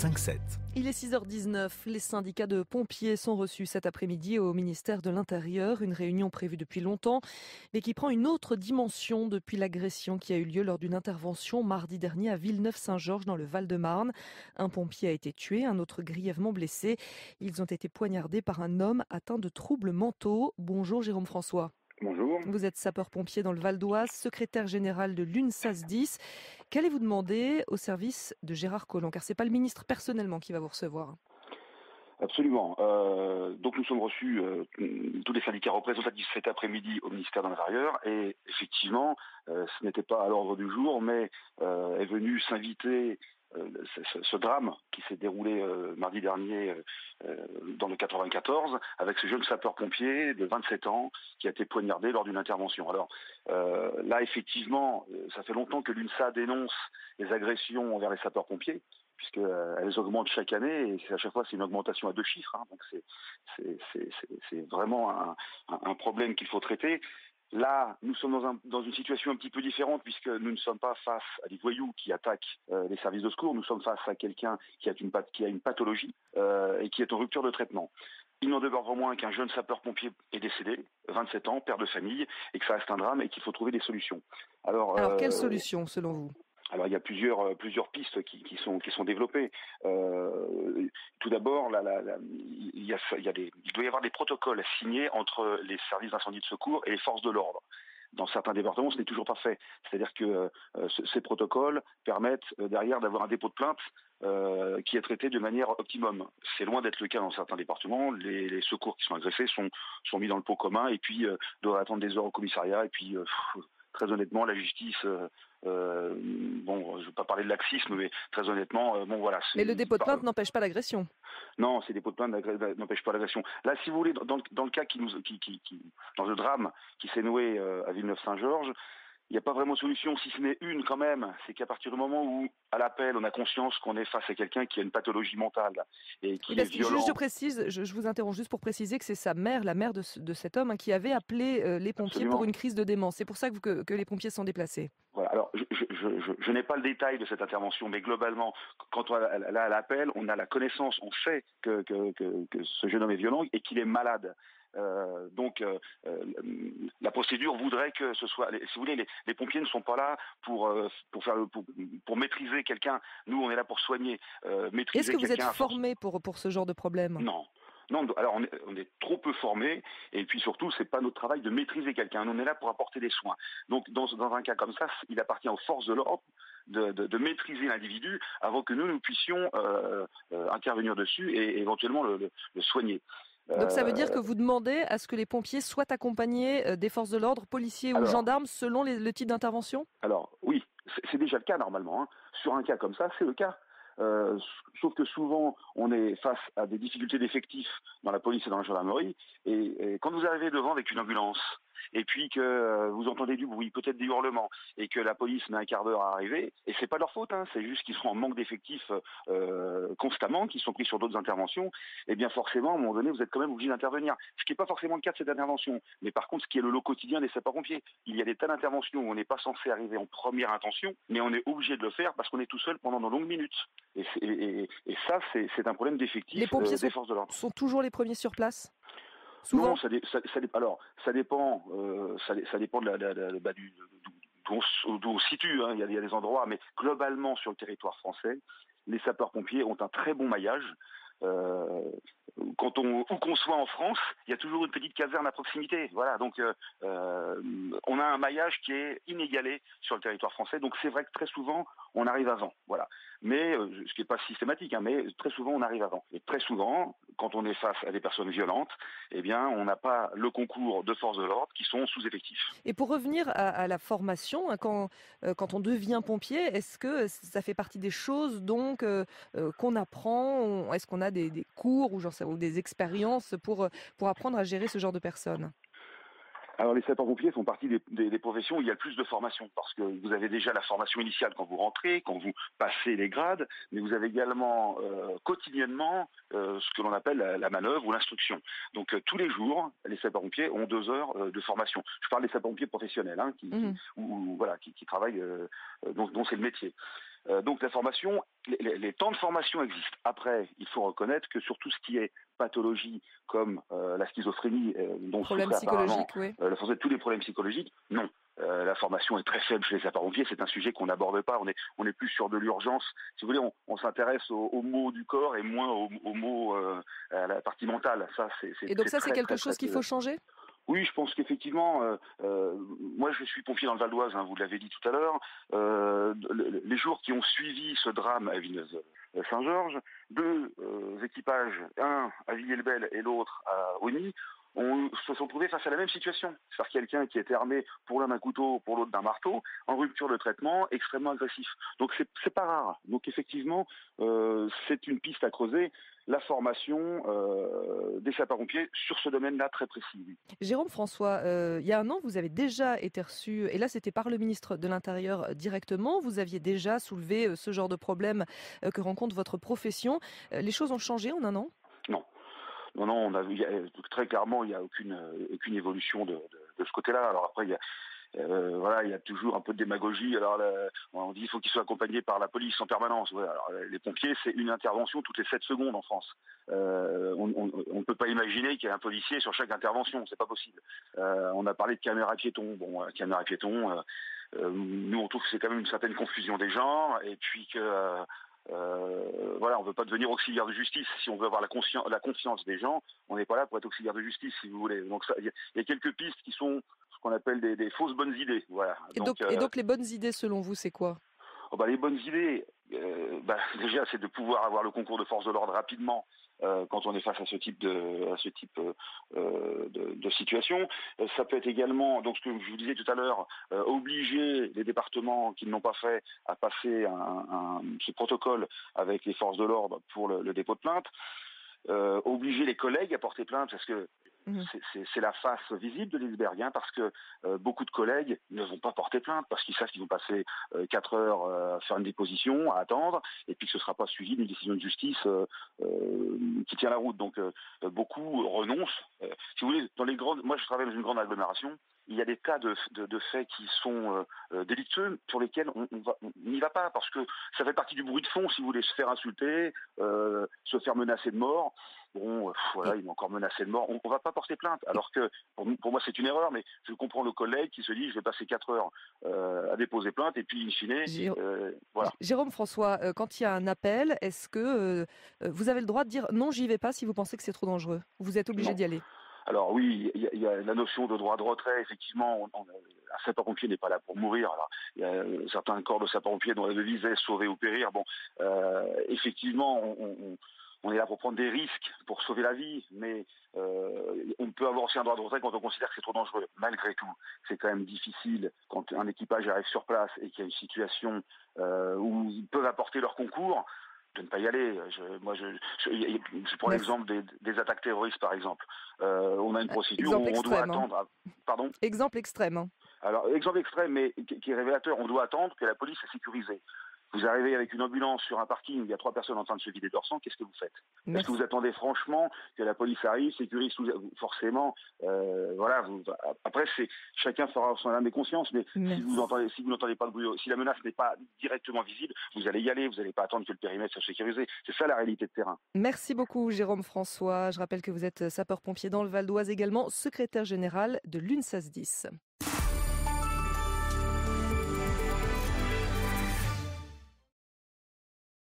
5-7. Il est 6h19. Les syndicats de pompiers sont reçus cet après-midi au ministère de l'Intérieur. Une réunion prévue depuis longtemps, mais qui prend une autre dimension depuis l'agression qui a eu lieu lors d'une intervention mardi dernier à Villeneuve-Saint-Georges dans le Val-de-Marne. Un pompier a été tué, un autre grièvement blessé. Ils ont été poignardés par un homme atteint de troubles mentaux. Bonjour Jérôme François. Bonjour. Vous êtes sapeur-pompier dans le Val d'Oise, secrétaire général de l'UNSAS 10. Qu'allez-vous demander au service de Gérard Collomb? Car c'est pas le ministre personnellement qui va vous recevoir. Absolument. Donc nous sommes reçus tous les syndicats représentatifs cet après-midi au ministère de l'Intérieur et effectivement, ce n'était pas à l'ordre du jour, mais est venu s'inviter ce drame qui s'est déroulé mardi dernier dans le 94 avec ce jeune sapeur-pompier de 27 ans qui a été poignardé lors d'une intervention. Alors là, effectivement, ça fait longtemps que l'UNSA dénonce les agressions envers les sapeurs-pompiers, puisqu'elles augmentent chaque année et à chaque fois c'est une augmentation à 2 chiffres. Donc c'est vraiment un problème qu'il faut traiter. Là, nous sommes dans une situation un petit peu différente puisque nous ne sommes pas face à des voyous qui attaquent les services de secours. Nous sommes face à quelqu'un qui a une pathologie et qui est en rupture de traitement. Il n'en demeure pas moins qu'un jeune sapeur-pompier est décédé, 27 ans, père de famille, et que ça reste un drame et qu'il faut trouver des solutions. Alors quelle solution selon vous ? Alors il y a plusieurs pistes qui sont développées. Tout d'abord, il doit y avoir des protocoles signés entre les services d'incendie de secours et les forces de l'ordre. Dans certains départements, ce n'est toujours pas fait. C'est-à-dire que ces protocoles permettent derrière d'avoir un dépôt de plainte qui est traité de manière optimum. C'est loin d'être le cas dans certains départements. Les secours qui sont agressés sont mis dans le pot commun et puis doivent attendre des heures au commissariat. Et puis très honnêtement, la justice, je ne veux pas parler de laxisme, mais très honnêtement, voilà. Mais le dépôt de plainte n'empêche pas l'agression. Non, ces dépôts de plainte n'empêchent pas l'agression. Là, si vous voulez, dans le cas dans le drame qui s'est noué à Villeneuve-Saint-Georges, il n'y a pas vraiment de solution, si ce n'est une quand même. C'est qu'à partir du moment où, à l'appel, on a conscience qu'on est face à quelqu'un qui a une pathologie mentale et qui est violent. Juste, je précise, je vous interromps juste pour préciser que c'est sa mère, la mère de cet homme, qui avait appelé les pompiers Absolument. pour une crise de démence. C'est pour ça que les pompiers sont déplacés. Voilà. Alors, je n'ai pas le détail de cette intervention, mais globalement, quand on a l'appel, on a la connaissance, on sait que ce jeune homme est violent et qu'il est malade. Donc la procédure voudrait que ce soit, si vous voulez, les pompiers ne sont pas là pour maîtriser quelqu'un. Nous, on est là pour soigner. Maîtriser. Est-ce que vous êtes formé pour ce genre de problème ? Non. Non, alors on est trop peu formés et puis surtout c'est pas notre travail de maîtriser quelqu'un. Nous on est là pour apporter des soins. Donc dans un cas comme ça, il appartient aux forces de l'ordre de maîtriser l'individu avant que nous puissions intervenir dessus et éventuellement le soigner. Donc ça veut dire que vous demandez à ce que les pompiers soient accompagnés des forces de l'ordre, policiers ou gendarmes, selon le type d'intervention ? Alors oui, c'est déjà le cas normalement. Sur un cas comme ça, c'est le cas. Sauf que souvent, on est face à des difficultés d'effectifs dans la police et dans la gendarmerie. Et quand vous arrivez devant avec une ambulance, et puis que vous entendez du bruit, peut-être des hurlements, et que la police met un quart d'heure à arriver, et c'est pas leur faute, c'est juste qu'ils sont en manque d'effectifs constamment, qu'ils sont pris sur d'autres interventions, et bien forcément, à un moment donné, vous êtes quand même obligé d'intervenir. Ce qui n'est pas forcément le cas de cette intervention, mais par contre, ce qui est le lot quotidien des sapeurs-pompiers. Il y a des tas d'interventions où on n'est pas censé arriver en première intention, mais on est obligé de le faire parce qu'on est tout seul pendant de longues minutes. Et ça, c'est un problème d'effectifs des forces de l'ordre. Sont toujours les premiers sur place ? Souvent. Non, ça dépend. Ça dépend d'où on se situe. Il y a des endroits, mais globalement sur le territoire français, les sapeurs-pompiers ont un très bon maillage. Où qu'on soit en France, il y a toujours une petite caserne à proximité. Voilà, donc on a un maillage qui est inégalé sur le territoire français. Donc c'est vrai que très souvent on arrive avant. Voilà. Mais ce qui n'est pas systématique, mais très souvent on arrive avant. Et très souvent, quand on est face à des personnes violentes, eh bien, on n'a pas le concours de forces de l'ordre qui sont sous-effectifs. Et pour revenir à la formation, quand on devient pompier, est-ce que ça fait partie des choses donc qu'on apprend ? Est-ce qu'on a des cours ou des expériences pour apprendre à gérer ce genre de personnes ? Alors les sapeurs-pompiers font partie des professions où il y a le plus de formation, parce que vous avez déjà la formation initiale quand vous rentrez, quand vous passez les grades, mais vous avez également quotidiennement ce que l'on appelle la manœuvre ou l'instruction. Donc tous les jours, les sapeurs-pompiers ont 2 heures de formation. Je parle des sapeurs-pompiers professionnels, qui travaillent, dont c'est le métier. Donc la formation, les temps de formation existent. Après, il faut reconnaître que sur tout ce qui est pathologie comme la schizophrénie, dont Problème souffrait apparemment psychologique, oui. tous les problèmes psychologiques, non. La formation est très faible chez les sapeurs-pompiers, c'est un sujet qu'on n'aborde pas, on est plus sur de l'urgence. Si vous voulez, on s'intéresse aux maux du corps et moins aux maux à la partie mentale. Ça, Et donc ça, c'est très, quelque très, chose très, qu'il faut changer? oui, je pense qu'effectivement, moi je suis pompier dans le Val d'Oise, hein, vous l'avez dit tout à l'heure. Les jours qui ont suivi ce drame à Villeneuve-Saint-Georges, deux équipages, un à Villiers-le-Bel et l'autre à Osny, se sont trouvés face à la même situation. C'est-à-dire quelqu'un qui était armé pour l'un d'un couteau, pour l'autre d'un marteau, en rupture de traitement, extrêmement agressif. Donc c'est pas rare. Donc effectivement, c'est une piste à creuser. La formation des sapeurs-pompiers sur ce domaine-là très précis. Oui. Jérôme François, il y a un an, vous avez déjà été reçu, et là c'était par le ministre de l'Intérieur directement, vous aviez déjà soulevé ce genre de problème que rencontre votre profession. Les choses ont changé en un an? Non. Non, non, très clairement, il n'y a aucune évolution de ce côté-là. Alors après, il y a toujours un peu de démagogie. Alors on dit qu'il faut qu'ils soient accompagnés par la police en permanence. Ouais, alors, les pompiers, c'est une intervention toutes les 7 secondes en France. On ne peut pas imaginer qu'il y ait un policier sur chaque intervention, c'est pas possible. On a parlé de caméra piéton. Bon, caméra piéton, nous on trouve que c'est quand même une certaine confusion des genres, et puis que voilà, on ne veut pas devenir auxiliaire de justice. Si on veut avoir la confiance des gens, on n'est pas là pour être auxiliaire de justice, si vous voulez. Donc il y a quelques pistes qui sont ce qu'on appelle des fausses bonnes idées. Voilà. Et donc les bonnes idées selon vous, c'est quoi? Les bonnes idées, déjà, c'est de pouvoir avoir le concours de force de l'ordre rapidement quand on est face à ce type de situation. Ça peut être également, donc ce que je vous disais tout à l'heure, obliger les départements qui ne l'ont pas fait à passer ce protocole avec les forces de l'ordre pour le dépôt de plainte. Obliger les collègues à porter plainte, parce que c'est la face visible de l'iceberg, hein, parce que beaucoup de collègues ne vont pas porter plainte parce qu'ils savent qu'ils vont passer 4 heures à faire une déposition, à attendre, et puis que ce ne sera pas suivi d'une décision de justice qui tient la route. Donc beaucoup renoncent. Si vous voulez, moi je travaille dans une grande agglomération. Il y a des cas de faits qui sont délictueux pour lesquels on n'y va pas parce que ça fait partie du bruit de fond, si vous voulez, se faire insulter, se faire menacer de mort. Bon, voilà, ils m'ont encore menacé de mort. On ne va pas porter plainte. Alors que pour moi c'est une erreur, mais je comprends le collègue qui se dit je vais passer 4 heures à déposer plainte et puis in fine, voilà. Jérôme François, quand il y a un appel, est-ce que vous avez le droit de dire non, j'y vais pas si vous pensez que c'est trop dangereux? Vous êtes obligé d'y aller? Alors oui, il y a la notion de droit de retrait. Effectivement, un sapeur-pompier n'est pas là pour mourir. Alors, il y a certains corps de sapeurs-pompiers dont la devise est sauver ou périr. Bon, effectivement, on est là pour prendre des risques, pour sauver la vie, mais on peut avoir aussi un droit de retrait quand on considère que c'est trop dangereux. Malgré tout, c'est quand même difficile quand un équipage arrive sur place et qu'il y a une situation où ils peuvent apporter leur concours, de ne pas y aller. Je prends l'exemple des attaques terroristes, par exemple. On a une procédure où on doit attendre. Pardon ? Exemple extrême. Hein. Alors, exemple extrême, mais qui est révélateur. On doit attendre que la police est sécurisée. Vous arrivez avec une ambulance sur un parking, il y a 3 personnes en train de se vider leur sang, qu'est-ce que vous faites? Est-ce que vous attendez franchement que la police arrive, sécurise forcément voilà. Après, chacun fera son âme et conscience, mais si vous n'entendez pas le bruit, si la menace n'est pas directement visible, vous allez y aller, vous n'allez pas attendre que le périmètre soit sécurisé. C'est ça la réalité de terrain. Merci beaucoup Jérôme François. Je rappelle que vous êtes sapeur-pompier dans le Val d'Oise, également secrétaire général de l'UNSAS 10.